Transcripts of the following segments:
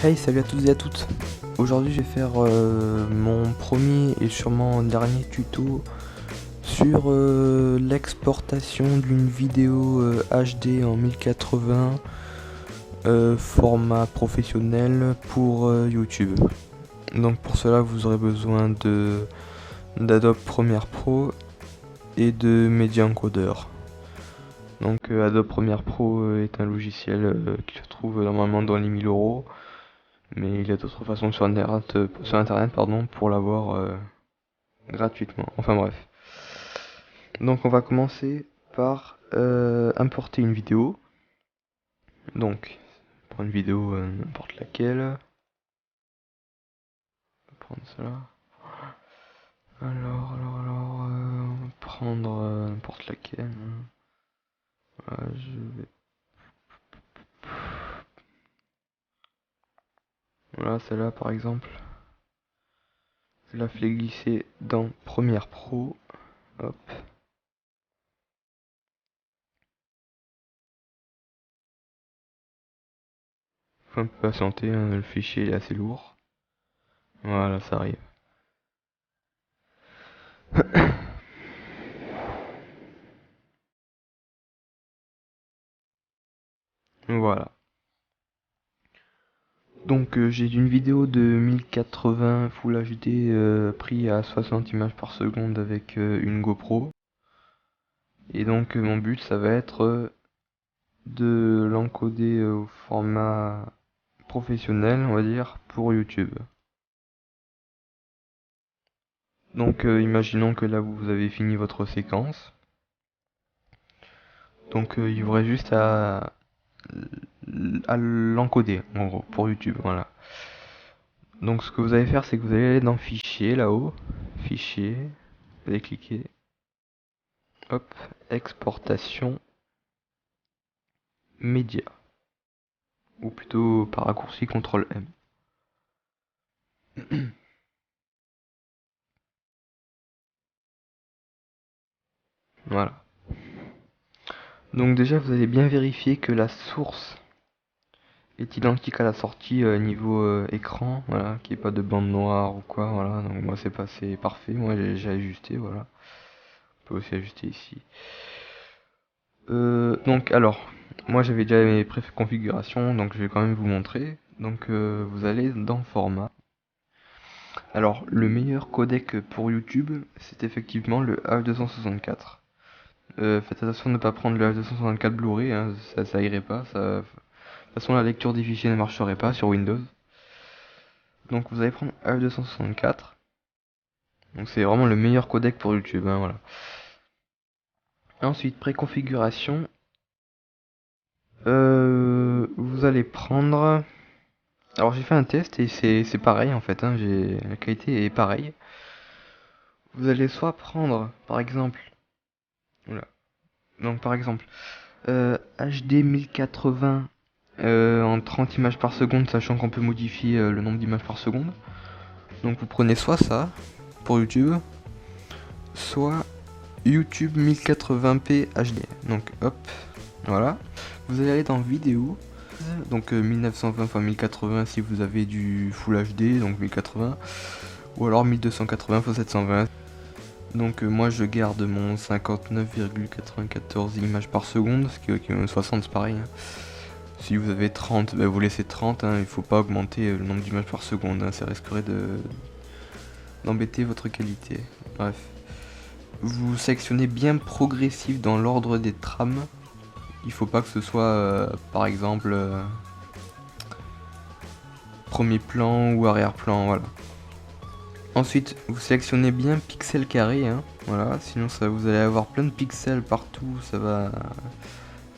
Hey, salut à toutes et à toutes. Aujourd'hui, je vais faire mon premier et sûrement dernier tuto sur l'exportation d'une vidéo HD en 1080 format professionnel pour YouTube. Donc pour cela, vous aurez besoin d'Adobe Premiere Pro et de Media Encoder. Donc Adobe Premiere Pro est un logiciel qui se trouve normalement dans les 1000 euros. Mais il y a d'autres façons sur internet pour l'avoir gratuitement. Enfin bref. Donc on va commencer par importer une vidéo. Donc, prendre une vidéo n'importe laquelle. On va prendre cela. On va prendre n'importe laquelle. Voilà, Voilà, celle-là par exemple. Je la fais glisser dans Premiere Pro. Hop. Faut un peu patienter, hein, le fichier est assez lourd. Voilà, ça arrive. Voilà. Donc j'ai une vidéo de 1080 Full HD pris à 60 images par seconde avec une GoPro. Et donc mon but ça va être de l'encoder au format professionnel, on va dire, pour YouTube. Donc imaginons que là vous avez fini votre séquence. Donc il vous reste juste à l'encoder en gros pour YouTube, voilà. Donc ce que vous allez faire, c'est que vous allez aller dans Fichier là-haut, Fichier, vous allez cliquer, hop, Exportation, Média, ou plutôt par raccourci CTRL M. Voilà. Donc déjà, vous allez bien vérifier que la source est identique à la sortie niveau écran, voilà, qu'il n'y ait pas de bande noire ou quoi, voilà. Donc moi c'est parfait, moi j'ai ajusté, voilà. On peut aussi ajuster ici. Donc alors, moi j'avais déjà mes préconfigurations, donc je vais quand même vous montrer. Donc vous allez dans Format. Alors le meilleur codec pour YouTube, c'est effectivement le H264. Faites attention de ne pas prendre le H264 Blu-ray, hein, ça irait pas. De toute façon, la lecture des fichiers ne marcherait pas sur Windows. Donc vous allez prendre H264. Donc c'est vraiment le meilleur codec pour YouTube, hein, voilà. Ensuite, préconfiguration. Vous allez prendre... Alors j'ai fait un test et c'est pareil en fait, hein, la qualité est pareille. Vous allez soit prendre, par exemple... Oula. Donc par exemple, HD 1080 en 30 images par seconde, sachant qu'on peut modifier le nombre d'images par seconde. Donc vous prenez soit ça pour YouTube, soit YouTube 1080p HD. Donc hop, voilà. Vous allez aller dans vidéo, donc 1920 x 1080 si vous avez du Full HD, donc 1080, ou alors 1280 x 720. Donc moi je garde mon 59,94 images par seconde, ce qui est 60, c'est pareil. Hein. Si vous avez 30, bah vous laissez 30, hein, il ne faut pas augmenter le nombre d'images par seconde, hein, ça risquerait d'embêter votre qualité. Bref. Vous sélectionnez bien progressif dans l'ordre des trames. Il faut pas que ce soit par exemple premier plan ou arrière-plan, voilà. Ensuite, vous sélectionnez bien pixel carré, hein, voilà, sinon ça, vous allez avoir plein de pixels partout, ça va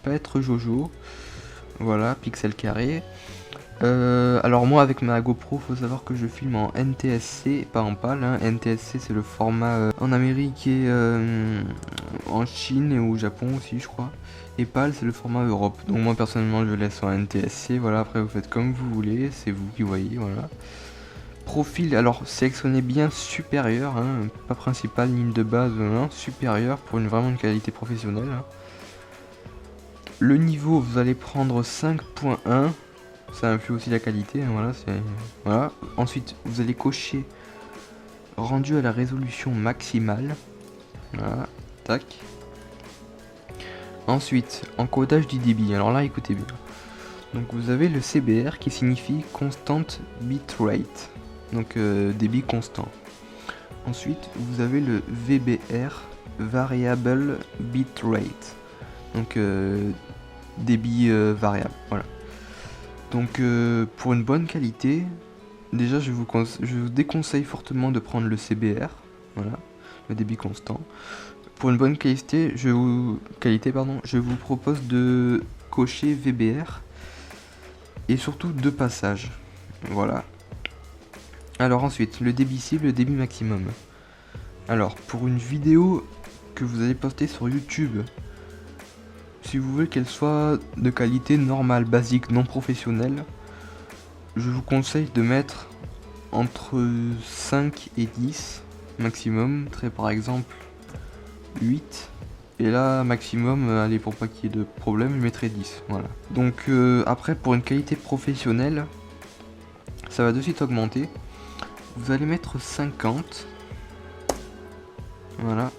pas être jojo. Voilà, pixel carré. Alors moi avec ma GoPro, faut savoir que je filme en NTSC, pas en PAL. Hein. NTSC c'est le format en Amérique et en Chine et au Japon aussi je crois. Et PAL c'est le format Europe. Donc moi personnellement je laisse en NTSC, voilà, après vous faites comme vous voulez, c'est vous qui voyez, voilà. Profil, alors sélectionnez bien supérieur, hein, pas principal, ligne de base, non, supérieur pour vraiment une qualité professionnelle. Hein. Le niveau, vous allez prendre 5.1. ça influe aussi la qualité, hein, voilà, voilà. Ensuite, vous allez cocher rendu à la résolution maximale. Voilà, tac. Ensuite, encodage du débit. Alors là, écoutez bien. Donc vous avez le CBR qui signifie Constant Bitrate. Donc débit constant. Ensuite, vous avez le VBR, Variable Bitrate. Donc débit variable. Voilà. Donc pour une bonne qualité, déjà je vous déconseille fortement de prendre le CBR. Voilà, le débit constant. Pour une bonne qualité, je vous propose de cocher VBR et surtout 2 passages. Voilà. Alors ensuite, le débit cible, le débit maximum. Alors pour une vidéo que vous allez poster sur YouTube, si vous voulez qu'elle soit de qualité normale, basique, non professionnelle, je vous conseille de mettre entre 5 et 10 maximum, très par exemple 8, et là maximum, allez, pour pas qu'il y ait de problème, je mettrai 10, voilà. Donc après, pour une qualité professionnelle, ça va de suite augmenter. Vous allez mettre 50, voilà,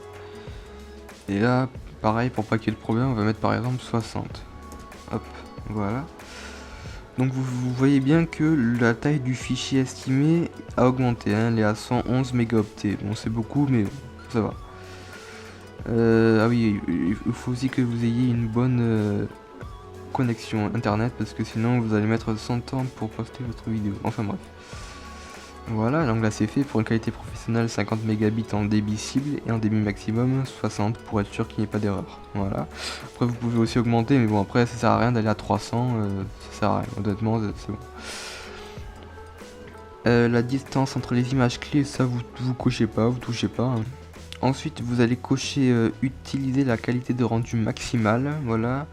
et là pareil, pour pas qu'il y ait de problème, on va mettre par exemple 60, hop, voilà. Donc vous voyez bien que la taille du fichier estimé a augmenté, hein, elle est à 111 mégaoctets. Bon, c'est beaucoup, mais ça va. Ah oui, il faut aussi que vous ayez une bonne connexion internet, parce que sinon vous allez mettre 100 ans pour poster votre vidéo. Enfin bref. Voilà, donc là c'est fait. Pour une qualité professionnelle, 50 mégabits en débit cible et en débit maximum 60 pour être sûr qu'il n'y ait pas d'erreur. Voilà. Après vous pouvez aussi augmenter, mais bon, après ça sert à rien d'aller à 300, ça sert à rien, honnêtement c'est bon. La distance entre les images clés, ça vous cochez pas, vous touchez pas, hein. Ensuite vous allez cocher utiliser la qualité de rendu maximale, voilà.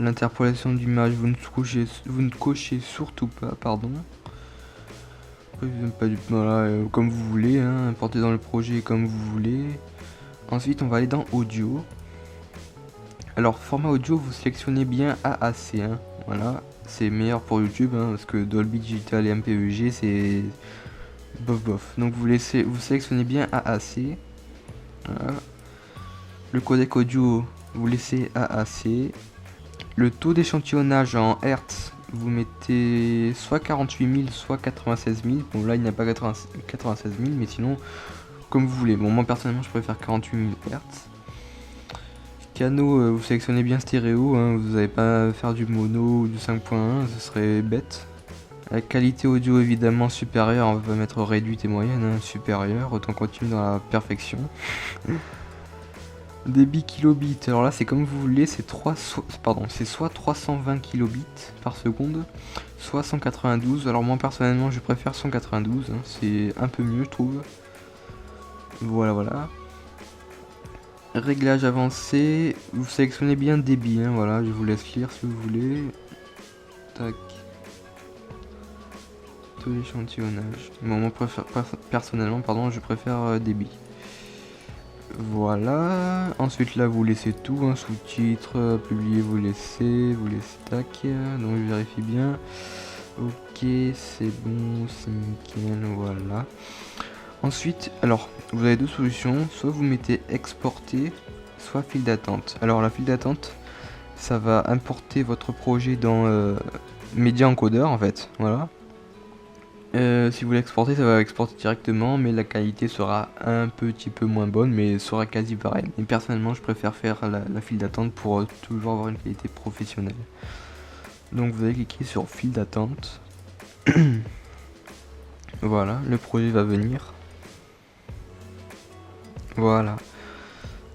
L'interpolation d'image, vous ne cochez surtout pas, pardon. Voilà, comme vous voulez, hein, importez dans le projet comme vous voulez. Ensuite on va aller dans audio. Alors format audio, vous sélectionnez bien AAC, hein, voilà, c'est meilleur pour YouTube, hein, parce que Dolby Digital et MPEG c'est bof bof. Donc vous sélectionnez bien AAC. Voilà. Le codec audio, vous laissez AAC. Le taux d'échantillonnage en Hertz, vous mettez soit 48 000, soit 96 000. Bon là il n'y a pas 96 000, mais sinon comme vous voulez. Bon moi personnellement je préfère 48 000 Hertz. Canaux, vous sélectionnez bien stéréo, hein, vous n'allez pas faire du mono ou du 5.1, ce serait bête. La qualité audio évidemment supérieure, on va mettre réduite et moyenne, hein, supérieure, autant continuer dans la perfection. Débit kilobits, alors là c'est comme vous voulez, c'est soit 320 kilobits par seconde, soit 192. Alors moi personnellement je préfère 192, hein, c'est un peu mieux je trouve. Voilà. Réglage avancé, vous sélectionnez bien débit, hein, voilà, je vous laisse lire si vous voulez. Tac. Taux d'échantillonnage. Bon, moi personnellement, je préfère débit. Voilà. Ensuite là vous laissez tout, hein, sous-titres, publier, vous laissez tac. Donc je vérifie bien. Ok, c'est bon, c'est nickel, voilà. Ensuite, alors vous avez 2 solutions, soit vous mettez exporter, soit file d'attente. Alors la file d'attente, ça va importer votre projet dans Media Encoder en fait, voilà. Si vous l'exportez, ça va exporter directement, mais la qualité sera un petit peu moins bonne, mais sera quasi pareil. Et personnellement, je préfère faire la file d'attente pour toujours avoir une qualité professionnelle. Donc vous allez cliquer sur file d'attente. Voilà, le projet va venir. Voilà.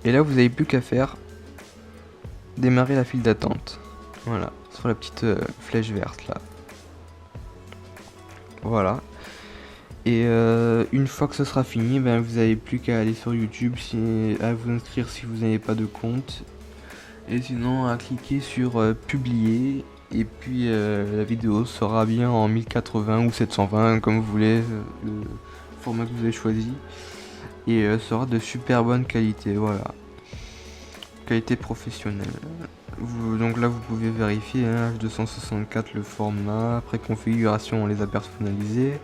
Et là, vous n'avez plus qu'à faire démarrer la file d'attente. Voilà, sur la petite flèche verte là. Voilà. Et une fois que ce sera fini, ben, vous n'avez plus qu'à aller sur YouTube, à vous inscrire si vous n'avez pas de compte. Et sinon à cliquer sur publier. Et puis la vidéo sera bien en 1080 ou 720 comme vous voulez, le format que vous avez choisi. Et sera de super bonne qualité, voilà. Qualité professionnelle. Donc là vous pouvez vérifier hein, H264 le format, après configuration on les a personnalisés,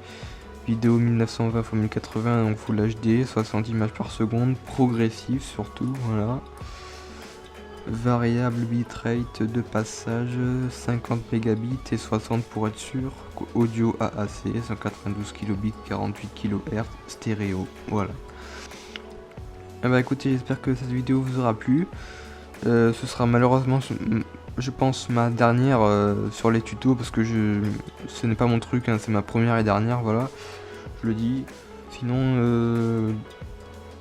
vidéo 1920 x 1080 donc Full HD, 60 images par seconde, progressif surtout, voilà. Variable bitrate de passage 50 mégabits et 60 pour être sûr, audio AAC 192 kilobits 48 kHz stéréo, voilà. Eh bah écoutez, j'espère que cette vidéo vous aura plu. Ce sera malheureusement, je pense, ma dernière sur les tutos parce que ce n'est pas mon truc, hein, c'est ma première et dernière, voilà, je le dis. Sinon,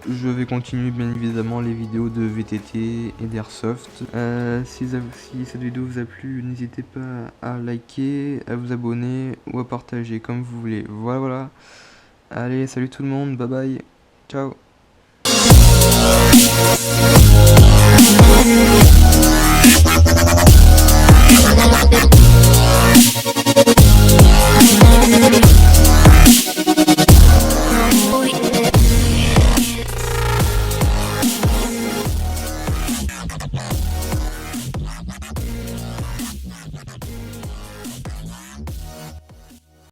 je vais continuer bien évidemment les vidéos de VTT et d'Airsoft. Si cette vidéo vous a plu, n'hésitez pas à liker, à vous abonner ou à partager comme vous voulez. Voilà, voilà. Allez, salut tout le monde, bye bye, ciao. We'll be right back.